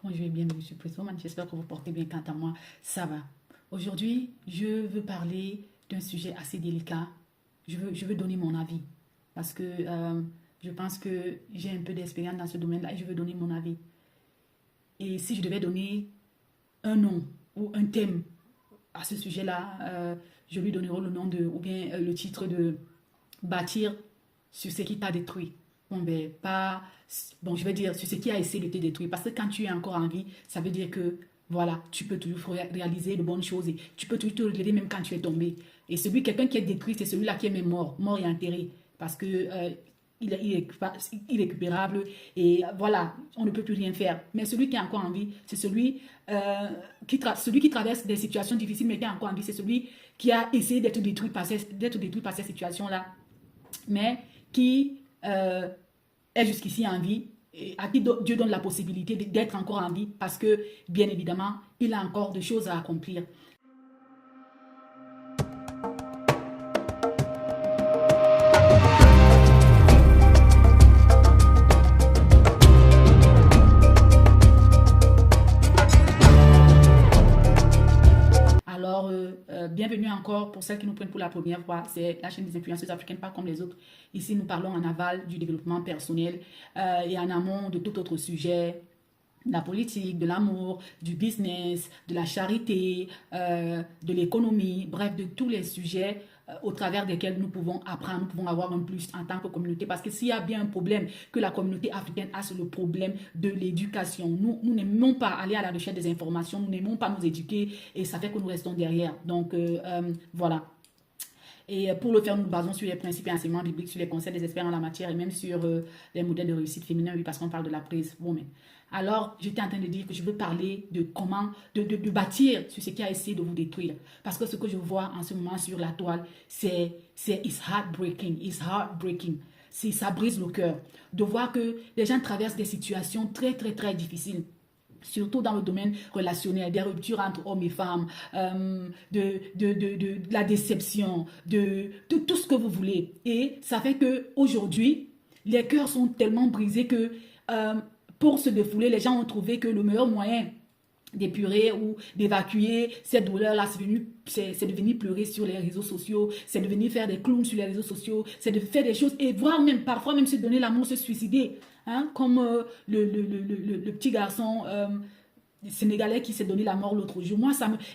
Bonjour et bienvenue sur Presswoman. J'espère que vous portez bien. Quant à moi, ça va. Aujourd'hui, je veux parler d'un sujet assez délicat. Je veux donner mon avis parce que je pense que j'ai un peu d'expérience dans ce domaine-là et je veux donner mon avis. Et si je devais donner un nom ou un thème à ce sujet-là, je lui donnerai le nom de, ou bien le titre de bâtir sur ce qui t'a détruit. Bon, ben, pas, bon, je vais dire sur ce qui a essayé de te détruire. Parce que quand tu es encore en vie, ça veut dire que, voilà, tu peux toujours réaliser de bonnes choses et tu peux toujours te relever même quand tu es tombé. Et quelqu'un qui est détruit, c'est celui-là qui est même mort, mort et enterré. Parce que il est irrécupérable et voilà, on ne peut plus rien faire. Mais celui qui est encore en vie, c'est celui qui traverse des situations difficiles, mais qui est encore en vie, c'est celui qui a essayé d'être détruit par ces situations-là, mais qui est jusqu'ici en vie, et à qui Dieu donne la possibilité d'être encore en vie, parce que, bien évidemment, il a encore des choses à accomplir. Alors, bienvenue encore pour celles qui nous prennent pour la première fois. C'est la chaîne des influenceuses africaines, pas comme les autres. Ici, nous parlons en aval du développement personnel et en amont de tout autre sujet, de la politique, de l'amour, du business, de la charité, de l'économie, bref, de tous les sujets au travers desquels nous pouvons apprendre, nous pouvons avoir un plus en tant que communauté. Parce que s'il y a bien un problème que la communauté africaine a, c'est le problème de l'éducation. Nous n'aimons pas aller à la recherche des informations, nous n'aimons pas nous éduquer et ça fait que nous restons derrière. Donc, voilà. Et pour le faire, nous nous basons sur les principes et enseignements bibliques, sur les conseils des experts en la matière et même sur les modèles de réussite féminin, oui, parce qu'on parle de la prise woman. Alors, j'étais en train de dire que je veux parler de comment, de bâtir sur ce qui a essayé de vous détruire. Parce que ce que je vois en ce moment sur la toile, it's heartbreaking. Ça brise le cœur. De voir que les gens traversent des situations très, très, très difficiles. Surtout dans le domaine relationnel, des ruptures entre hommes et femmes, de la déception, de tout ce que vous voulez. Et ça fait qu'aujourd'hui, les cœurs sont tellement brisés que pour se défouler, les gens ont trouvé que le meilleur moyen d'épurer ou d'évacuer cette douleur-là, c'est de venir pleurer sur les réseaux sociaux, c'est de venir faire des clowns sur les réseaux sociaux, c'est de faire des choses et voire même, parfois même se donner la mort, se suicider. Hein, comme le petit garçon sénégalais qui s'est donné la mort l'autre jour.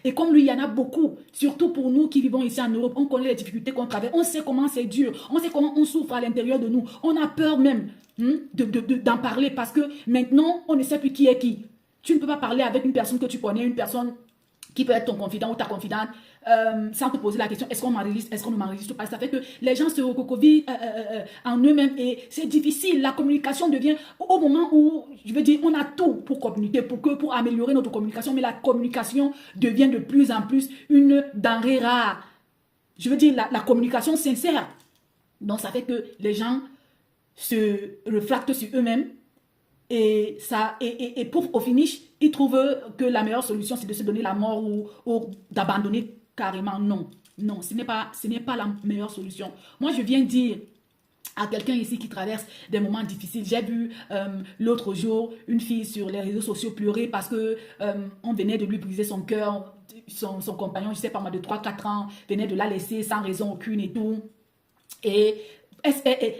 Et comme lui, il y en a beaucoup, surtout pour nous qui vivons ici en Europe, on connaît les difficultés qu'on traverse, on sait comment c'est dur, on sait comment on souffre à l'intérieur de nous, on a peur même d'en parler parce que maintenant, on ne sait plus qui est qui. Tu ne peux pas parler avec une personne que tu connais, une personne qui peut être ton confident ou ta confidente, sans te poser la question, est-ce qu'on m'enregistre, est-ce qu'on ne m'enregistre pas? Ça fait que les gens se recroquevillent en eux-mêmes et c'est difficile. La communication devient, au moment où, je veux dire, on a tout pour communiquer, pour améliorer notre communication, mais la communication devient de plus en plus une denrée rare. Je veux dire, la communication sincère. Donc, ça fait que les gens se réfractent sur eux-mêmes. Et au finish, ils trouvent que la meilleure solution, c'est de se donner la mort ou d'abandonner carrément. Non, non, ce n'est pas la meilleure solution. Moi, je viens dire à quelqu'un ici qui traverse des moments difficiles. J'ai vu l'autre jour une fille sur les réseaux sociaux pleurer parce que on venait de lui briser son cœur. Son compagnon, je ne sais pas moi, de 3-4 ans, venait de la laisser sans raison aucune et tout. Et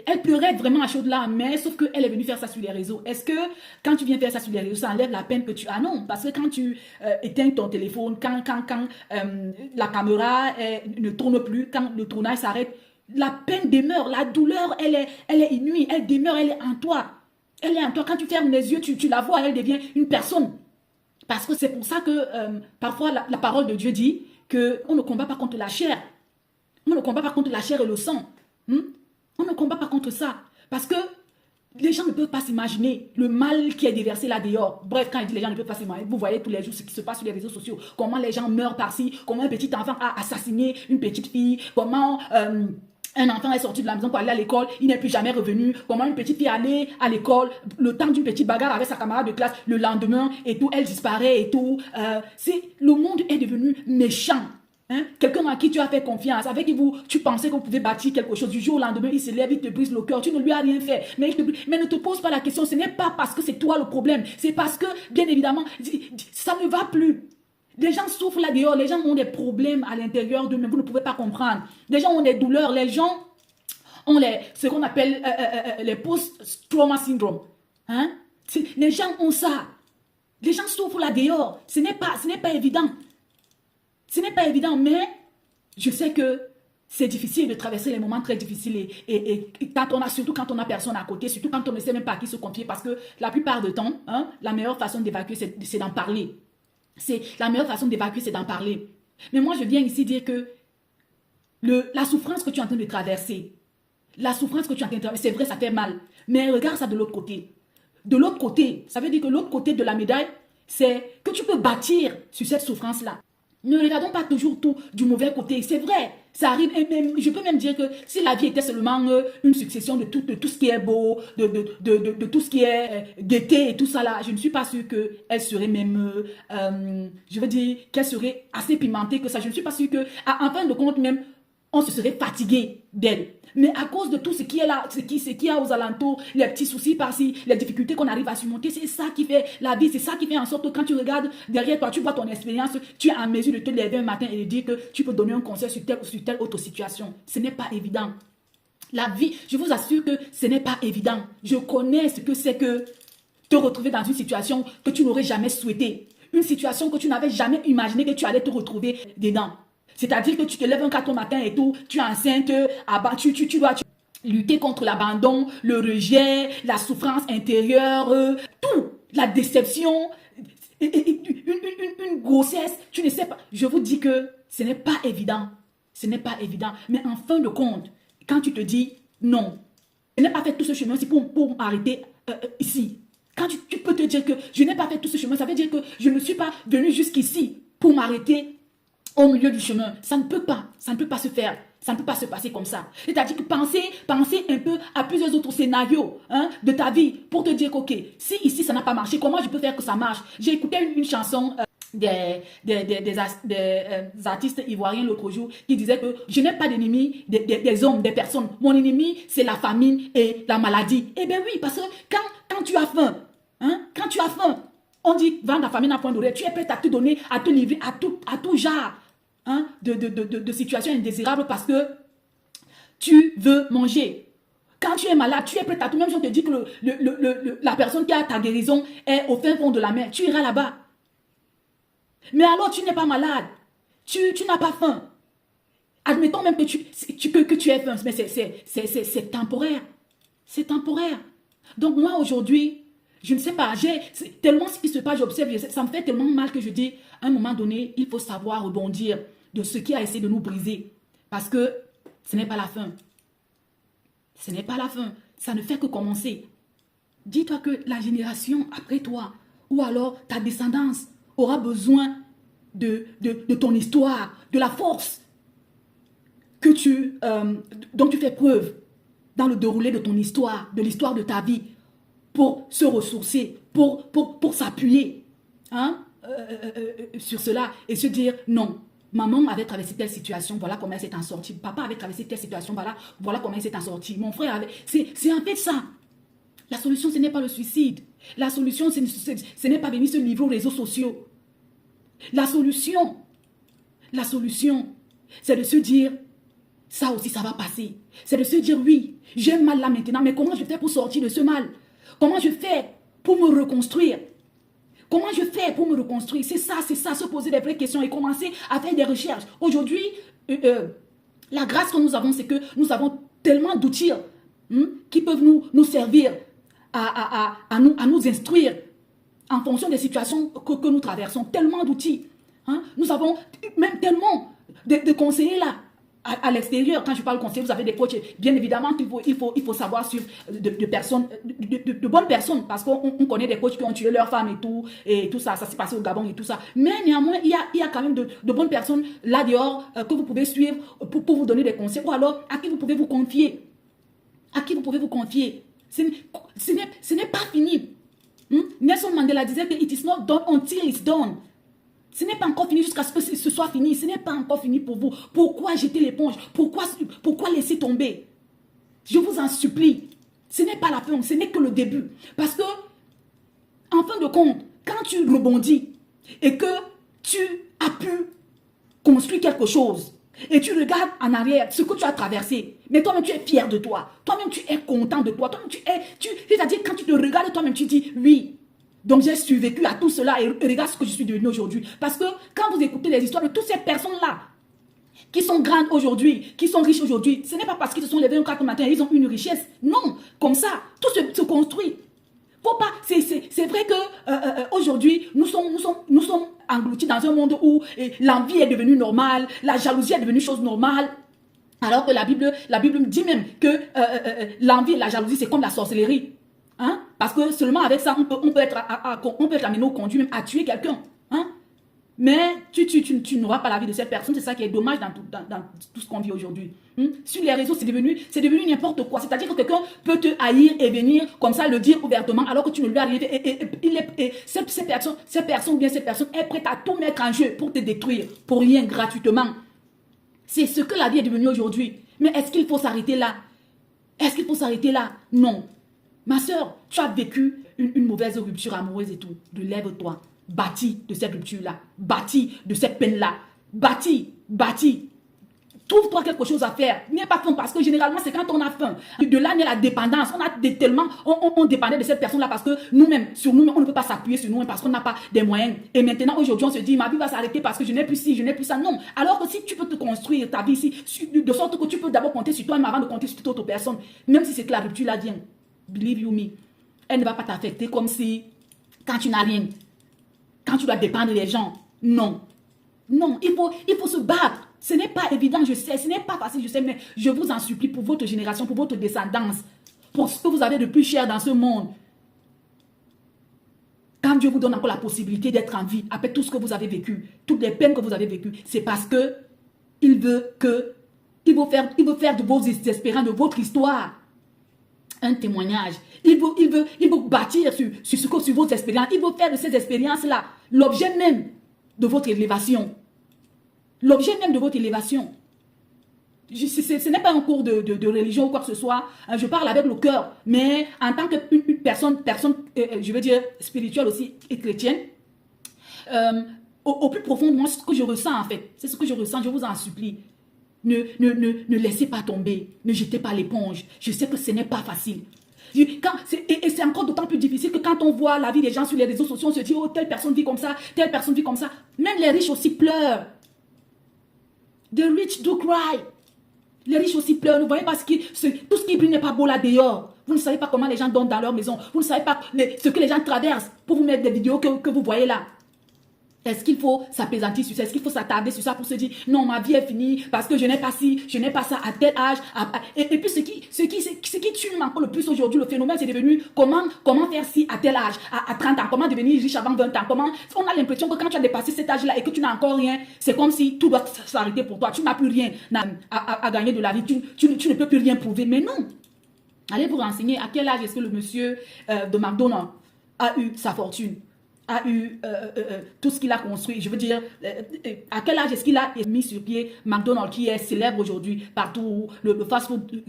elle pleurait vraiment à chaudes larmes, mais sauf qu'elle est venue faire ça sur les réseaux. Est-ce que quand tu viens faire ça sur les réseaux, ça enlève la peine que tu as? Non, parce que quand tu éteins ton téléphone, quand la caméra ne tourne plus, quand le tournage s'arrête, la peine demeure, la douleur, elle est inouïe, elle demeure, elle est en toi. Elle est en toi. Quand tu fermes les yeux, tu la vois, elle devient une personne. Parce que c'est pour ça que parfois la parole de Dieu dit qu'on ne combat pas contre la chair. On ne combat pas contre la chair et le sang. On ne combat pas contre ça. Parce que les gens ne peuvent pas s'imaginer le mal qui est déversé là dehors. Bref, quand il dit les gens ne peuvent pas s'imaginer, vous voyez tous les jours ce qui se passe sur les réseaux sociaux. Comment les gens meurent par-ci, comment un petit enfant a assassiné une petite fille, comment un enfant est sorti de la maison pour aller à l'école, il n'est plus jamais revenu, comment une petite fille allait à l'école, le temps d'une petite bagarre avec sa camarade de classe, le lendemain et tout, elle disparaît et tout. Le monde est devenu méchant. Hein? Quelqu'un à qui tu as fait confiance, avec qui tu pensais que vous pouvez bâtir quelque chose. Du jour au lendemain, il se lève, il te brise le cœur. Tu ne lui as rien fait. Mais ne te pose pas la question. Ce n'est pas parce que c'est toi le problème. C'est parce que, bien évidemment, ça ne va plus. Les gens souffrent là dehors. Les gens ont des problèmes à l'intérieur d'eux-mêmes. Vous ne pouvez pas comprendre. Les gens ont des douleurs. Les gens ont ce qu'on appelle les post-trauma syndrome. Hein? Les gens ont ça. Les gens souffrent là dehors. Ce n'est pas évident. Ce n'est pas évident, mais je sais que c'est difficile de traverser les moments très difficiles et surtout quand on a personne à côté, surtout quand on ne sait même pas à qui se confier, parce que la plupart du temps, hein, la meilleure façon d'évacuer, c'est d'en parler. La meilleure façon d'évacuer, c'est d'en parler. Mais moi, je viens ici dire que la souffrance que tu es en train de traverser, c'est vrai, ça fait mal, mais regarde ça de l'autre côté. De l'autre côté, ça veut dire que l'autre côté de la médaille, c'est que tu peux bâtir sur cette souffrance-là. Ne regardons pas toujours tout du mauvais côté. C'est vrai, ça arrive. Et même, je peux même dire que si la vie était seulement une succession de tout ce qui est beau, de tout ce qui est gaieté et tout ça là, je ne suis pas sûre qu'elle serait même, je veux dire, qu'elle serait assez pimentée que ça. Je ne suis pas sûre qu'en fin de compte même, on se serait fatigué d'elle. Mais à cause de tout ce qui est là, ce qui y a aux alentours, les petits soucis par-ci, les difficultés qu'on arrive à surmonter, c'est ça qui fait la vie, c'est ça qui fait en sorte que quand tu regardes derrière toi, tu vois ton expérience, tu es en mesure de te lever un matin et de dire que tu peux donner un conseil sur telle autre situation. Ce n'est pas évident. La vie, je vous assure que ce n'est pas évident. Je connais ce que c'est que te retrouver dans une situation que tu n'aurais jamais souhaité. Une situation que tu n'avais jamais imaginé que tu allais te retrouver dedans. C'est-à-dire que tu te lèves un 4 au matin et tout, tu es enceinte, tu dois lutter contre l'abandon, le rejet, la souffrance intérieure, tout, la déception, une grossesse, tu ne sais pas. Je vous dis que ce n'est pas évident. Ce n'est pas évident. Mais en fin de compte, quand tu te dis non, je n'ai pas fait tout ce chemin aussi pour m'arrêter ici. Quand tu peux te dire que je n'ai pas fait tout ce chemin, ça veut dire que je ne suis pas venu jusqu'ici pour m'arrêter au milieu du chemin. Ça ne peut pas se faire. Ça ne peut pas se passer comme ça. C'est-à-dire que pensez un peu à plusieurs autres scénarios de ta vie pour te dire que, ok, si ici ça n'a pas marché, comment je peux faire que ça marche? J'ai écouté une chanson des artistes ivoiriens l'autre jour qui disait que je n'ai pas d'ennemis des hommes, des personnes. Mon ennemi, c'est la famine et la maladie. Eh bien oui, parce que quand tu as faim, quand tu as faim, on dit, vendre la famine à point d'oreille, tu es prêt à te donner, à te livrer à tout genre de situations indésirables parce que tu veux manger. Quand tu es malade, tu es prêt à tout. Même si on te dit que la personne qui a ta guérison est au fin fond de la mer, tu iras là-bas. Mais alors, tu n'es pas malade. Tu n'as pas faim. Admettons même que tu aies faim, mais c'est temporaire. C'est temporaire. Donc moi, aujourd'hui, je ne sais pas, tellement ce qui se passe, j'observe, ça me fait tellement mal que je dis, à un moment donné, il faut savoir rebondir de ce qui a essayé de nous briser. Parce que ce n'est pas la fin. Ce n'est pas la fin. Ça ne fait que commencer. Dis-toi que la génération après toi, ou alors ta descendance, aura besoin de ton histoire, de la force dont tu fais preuve dans le déroulé de ton histoire, de l'histoire de ta vie, pour se ressourcer, pour s'appuyer sur cela et se dire non. Maman avait traversé telle situation, voilà comment elle s'est en sortie. Papa avait traversé telle situation, voilà comment il s'est en sorti. Mon frère avait... C'est en fait ça. La solution, ce n'est pas le suicide. La solution, ce n'est pas venir se livrer aux réseaux sociaux. La solution, c'est de se dire, ça aussi, ça va passer. C'est de se dire, oui, j'ai mal là maintenant, mais comment je fais pour sortir de ce mal? Comment je fais pour me reconstruire? Comment je fais pour me reconstruire? C'est ça, se poser des vraies questions et commencer à faire des recherches. Aujourd'hui, la grâce que nous avons, c'est que nous avons tellement d'outils qui peuvent nous servir à nous instruire en fonction des situations que nous traversons. Tellement d'outils. Nous avons même tellement de conseillers là. À l'extérieur, quand je parle conseiller, vous avez des coachs. Bien évidemment, il faut savoir suivre de bonnes personnes, parce qu'on connaît des coachs qui ont tué leurs femmes et tout ça s'est passé au Gabon et tout ça. Mais néanmoins, il y a quand même de bonnes personnes là dehors que vous pouvez suivre pour vous donner des conseils, ou alors à qui vous pouvez vous confier. À qui vous pouvez vous confier. Ce n'est pas fini. Nelson Mandela disait que it is not done until it's done. Ce n'est pas encore fini jusqu'à ce que ce soit fini. Ce n'est pas encore fini pour vous. Pourquoi jeter l'éponge? Pourquoi laisser tomber? Je vous en supplie. Ce n'est pas la fin, ce n'est que le début. Parce que, en fin de compte, quand tu rebondis et que tu as pu construire quelque chose et tu regardes en arrière ce que tu as traversé, mais toi-même tu es fier de toi. Toi-même tu es content de toi. Toi-même c'est-à-dire quand tu te regardes toi-même tu dis oui. Donc j'ai survécu à tout cela et regarde ce que je suis devenu aujourd'hui. Parce que quand vous écoutez les histoires de toutes ces personnes-là, qui sont grandes aujourd'hui, qui sont riches aujourd'hui, ce n'est pas parce qu'ils se sont levés un 4 matin et ils ont une richesse. Non, comme ça, tout se construit. Faut pas, c'est vrai que aujourd'hui, nous sommes engloutis dans un monde où l'envie est devenue normale, la jalousie est devenue chose normale. Alors que la Bible dit même que l'envie et la jalousie, c'est comme la sorcellerie. Hein? Parce que seulement avec ça, on peut être amené au conduit même à tuer quelqu'un. Hein? Mais tu n'auras pas la vie de cette personne. C'est ça qui est dommage dans tout ce qu'on vit aujourd'hui. Sur les réseaux, c'est devenu n'importe quoi. C'est-à-dire que quelqu'un peut te haïr et venir comme ça le dire ouvertement alors que tu ne lui as rien fait. Et cette personne est prête à tout mettre en jeu pour te détruire, pour rien, gratuitement. C'est ce que la vie est devenue aujourd'hui. Mais est-ce qu'il faut s'arrêter là? Est-ce qu'il faut s'arrêter là? Non. Ma soeur, tu as vécu une mauvaise rupture amoureuse et tout. Lève-toi. Bâti de cette rupture-là, bâti de cette peine-là, bâti. Trouve-toi quelque chose à faire. N'aie pas faim parce que généralement, c'est quand on a faim. De là, il y a la dépendance. On dépendait de cette personne-là parce que nous-mêmes, sur nous-mêmes, on ne peut pas s'appuyer sur nous-mêmes parce qu'on n'a pas des moyens. Et maintenant, aujourd'hui, on se dit, ma vie va s'arrêter parce que je n'ai plus ci, je n'ai plus ça. Non. Alors que si tu peux te construire ta vie ici, de sorte que tu peux d'abord compter sur toi-même avant de compter sur toute autre personne, même si c'est que la rupture-là vient, believe you me, elle ne va pas t'affecter comme si, quand tu n'as rien, quand tu dois dépendre des gens. Non. Non, il faut se battre. Ce n'est pas évident, je sais. Ce n'est pas facile, je sais. Mais je vous en supplie pour votre génération, pour votre descendance, pour ce que vous avez de plus cher dans ce monde. Quand Dieu vous donne encore la possibilité d'être en vie, après tout ce que vous avez vécu, toutes les peines que vous avez vécues, c'est parce que il veut faire de vos espérances, de votre histoire, un témoignage. Il veut bâtir sur vos expériences. Il veut faire de ces expériences-là l'objet même de votre élévation. L'objet même de votre élévation. Ce n'est pas un cours de religion ou quoi que ce soit. Je parle avec le cœur. Mais en tant que personne, je veux dire, spirituelle aussi et chrétienne, au plus profond de moi, c'est ce que je ressens en fait. C'est ce que je ressens, je vous en supplie. Ne laissez pas tomber. Ne jetez pas l'éponge. Je sais que ce n'est pas facile. Et c'est encore d'autant plus difficile que quand on voit la vie des gens sur les réseaux sociaux, on se dit, oh, telle personne vit comme ça, telle personne vit comme ça. Même les riches aussi pleurent. The rich do cry. Les riches aussi pleurent. Vous voyez pas tout ce qui brille n'est pas beau là dehors. Vous ne savez pas comment les gens dorment dans leur maison. Vous ne savez pas ce que les gens traversent pour vous mettre des vidéos que vous voyez là. Est-ce qu'il faut s'apaisantir sur ça? Est-ce qu'il faut s'attarder sur ça pour se dire non, ma vie est finie parce que je n'ai pas ci, je n'ai pas ça à tel âge. Et puis ce qui tue encore le plus aujourd'hui, le phénomène, c'est devenu comment faire ci à tel âge, à 30 ans, comment devenir riche avant 20 ans. On a l'impression que quand tu as dépassé cet âge-là et que tu n'as encore rien, c'est comme si tout doit s'arrêter pour toi. Tu n'as plus rien à gagner de la vie. Tu ne peux plus rien prouver. Mais non. Allez vous renseigner à quel âge est-ce que le monsieur de McDonald's a eu sa fortune, a eu tout ce qu'il a construit. Je veux dire, à quel âge est-ce qu'il a mis sur pied McDonald's qui est célèbre aujourd'hui partout, le fast-food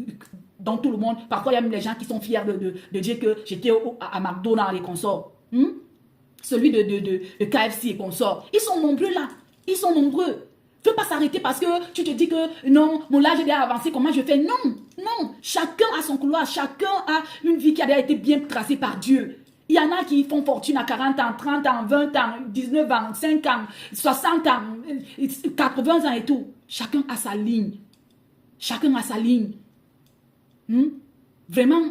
dans tout le monde. Parfois, il y a même des gens qui sont fiers de dire que j'étais à McDonald's et consorts. Celui de KFC et consorts. Ils sont nombreux là. Ils sont nombreux. Ne faut pas s'arrêter parce que tu te dis que non, mon âge est avancé, comment je fais? Non, non. Chacun a son couloir. Chacun a une vie qui a été bien tracée par Dieu. Il y en a qui font fortune à 40 ans, 30 ans, 20 ans, 19 ans, 5 ans, 60 ans, 80 ans et tout. Chacun a sa ligne. Chacun a sa ligne. Vraiment,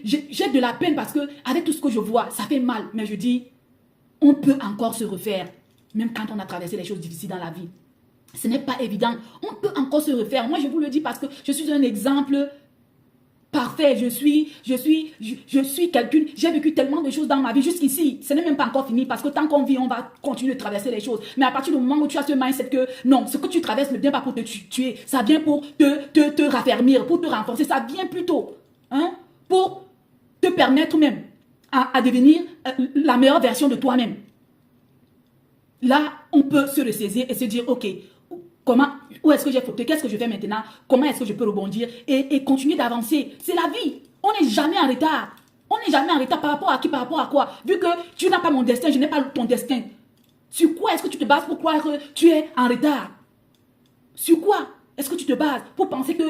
j'ai de la peine parce que avec tout ce que je vois, ça fait mal. Mais je dis, on peut encore se refaire. Même quand on a traversé les choses difficiles dans la vie. Ce n'est pas évident. On peut encore se refaire. Moi, je vous le dis parce que je suis un exemple parfait. Je suis quelqu'un. J'ai vécu tellement de choses dans ma vie jusqu'ici. Ce n'est même pas encore fini parce que tant qu'on vit, on va continuer de traverser les choses. Mais à partir du moment où tu as ce mindset que non, ce que tu traverses ne vient pas pour te tuer. Ça vient pour te raffermir, pour te renforcer. Ça vient plutôt pour te permettre même à devenir la meilleure version de toi-même. là, on peut se ressaisir et se dire, ok, comment, où est-ce que j'ai fauté, qu'est-ce que je fais maintenant, comment est-ce que je peux rebondir et continuer d'avancer. C'est la vie. On n'est jamais en retard. On n'est jamais en retard par rapport à qui, par rapport à quoi. Vu que tu n'as pas mon destin, je n'ai pas ton destin. Sur quoi est-ce que tu te bases pour croire que tu es en retard? Sur quoi est-ce que tu te bases pour penser que,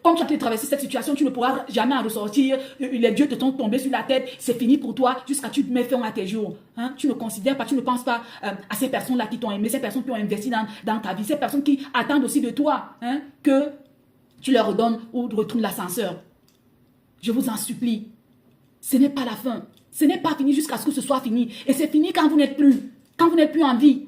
comme tu as traversé cette situation, tu ne pourras jamais en ressortir, les dieux te sont tombés sur la tête, c'est fini pour toi, jusqu'à tu te mets fin à tes jours. Hein? Tu ne considères pas, tu ne penses pas à ces personnes-là qui t'ont aimé, ces personnes qui ont investi dans ta vie, ces personnes qui attendent aussi de toi hein, que tu leur redonnes ou retournes l'ascenseur. Je vous en supplie, ce n'est pas la fin. Ce n'est pas fini jusqu'à ce que ce soit fini. Et c'est fini quand vous n'êtes plus en vie.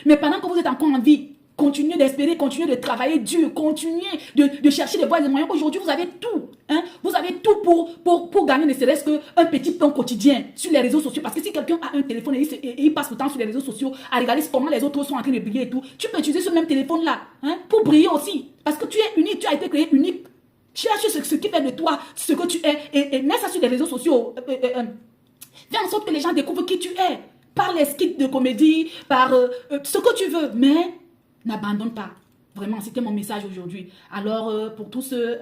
Mais pendant que vous êtes encore en vie, continuez d'espérer, continuez de travailler dur, continuez de chercher des voies et des moyens. Aujourd'hui, vous avez tout. Hein? Vous avez tout pour gagner ne serait-ce qu'un petit pain quotidien sur les réseaux sociaux. Parce que si quelqu'un a un téléphone et il passe le temps sur les réseaux sociaux à regarder comment les autres sont en train de briller et tout, tu peux utiliser ce même téléphone-là hein, pour briller aussi. Parce que tu es unique, tu as été créé unique. Cherche ce qui fait de toi ce que tu es et mets ça sur les réseaux sociaux. Fais en sorte que les gens découvrent qui tu es. Par les skits de comédie, par ce que tu veux. Mais n'abandonne pas. Vraiment, c'était mon message aujourd'hui. Alors, pour tous ceux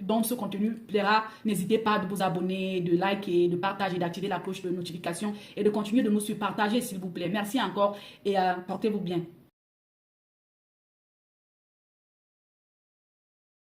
dont ce contenu plaira, n'hésitez pas de vous abonner, de liker, de partager, d'activer la cloche de notification et de continuer de nous suivre. Partagez, s'il vous plaît. Merci encore et portez-vous bien.